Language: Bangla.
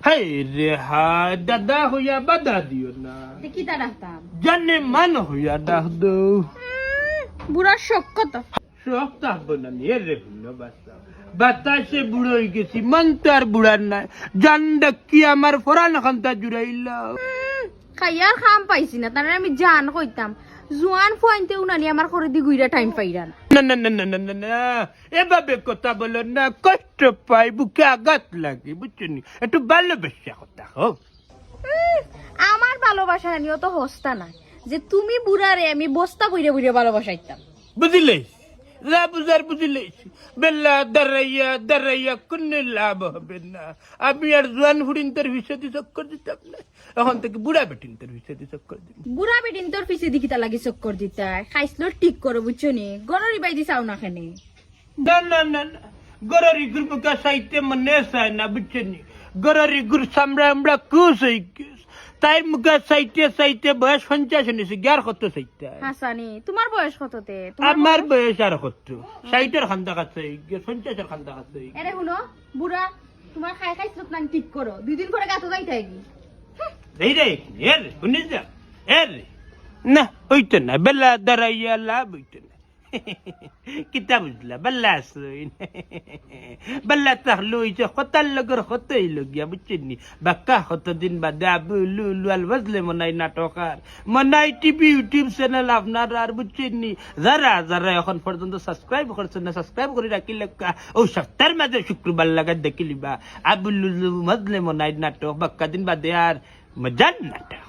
হাই রে হাই দাদা হইয়া বাধা দিও না, কি তা ডাকতাম জানে মান হইয়া ডাক দো। বুড়ার শখ কত? শখ থাকবো না নিয়ে রে হইল বাচ্চা, বাতাসে বুড়ো হয়ে গেছি, মন তো আর বুড়ার নাই। জান ডাকি আমার ফরান খান্তা জুড়াইল। খাইয়ার খাম পাইছি না, তার আমি জান কইতাম জোয়ান ফুয়াইতে উনানি আমার করে দি গুইরা টাইম পাইরান। না না না না না না না, এভাবে কথা বলো না, কষ্ট পাই, বুকে আঘাত লাগে, বুঝছো নি? একটু ভালোবাসা কথা হোক। আমার ভালোবাসা নিও তো হস্তা নাই যে তুমি বুড়ারে আমি বস্তা বইরে বইরে ভালোবাসাইতাম। বুঝলে যা বুঝার বুঝলে, বেলা দাঁড়াইয়া দাঁড়াইয়া কোনো লাভ হবে না। আমি আর জোয়ান ফুড়িন তোর ভিসাদি চক্কর দিতাম না, এখন থেকে বুড়া বেটিন তোর ভিসাদি চক্কর দিব। বুড়া বেটিন তোর পিছে দিকি তা লাগি চক্কর দিতা খাইছিল ঠিক করো বুঝছো নি, গররি বাইদি চাও না খানে। না না না না, গরারি গুর মুখা সাইতে মনে চায় না, বুঝছো নি? গরারি গুর সামরা আমরা কুস হই গেছ, তাই মুখা সাইতে সাইতে বয়স 50 নিছে, গ্যার কত সাইতে। হাসানি তোমার বয়স কততে? আমার বয়স আর কত, 60 খান্দা কাছে 50 খান্দা কাছে। এরে শুনো বুড়া, তোমার খাই খাইছিল না ঠিক করো, 2 দিন পরে গাতো যাইতে কি এই রে এর শুনে যা এর না হইতো না, বেলা দাঁড়াইয়া লাভ হইতো না। কিতা বুঝলা, বেলা আসইন বেলা তাহলে হইছে হতার লগর হতই লগিয়া, বুঝছেন? বাক্কা কতদিন বাদে আবুলু লাল বজলে মনাই নাটক আর মনাই টিভি ইউটিউব চ্যানেল আপনার আর, বুঝছেন? যারা যারা এখন পর্যন্ত সাবস্ক্রাইব করছেন না, সাবস্ক্রাইব করে রাখিলে ও সপ্তাহের মাঝে শুক্রবার লাগা দেখিলিবা আবুলু মজলে মনাই নাটক, বাক্কা দিন বাদে আর মজার নাটক।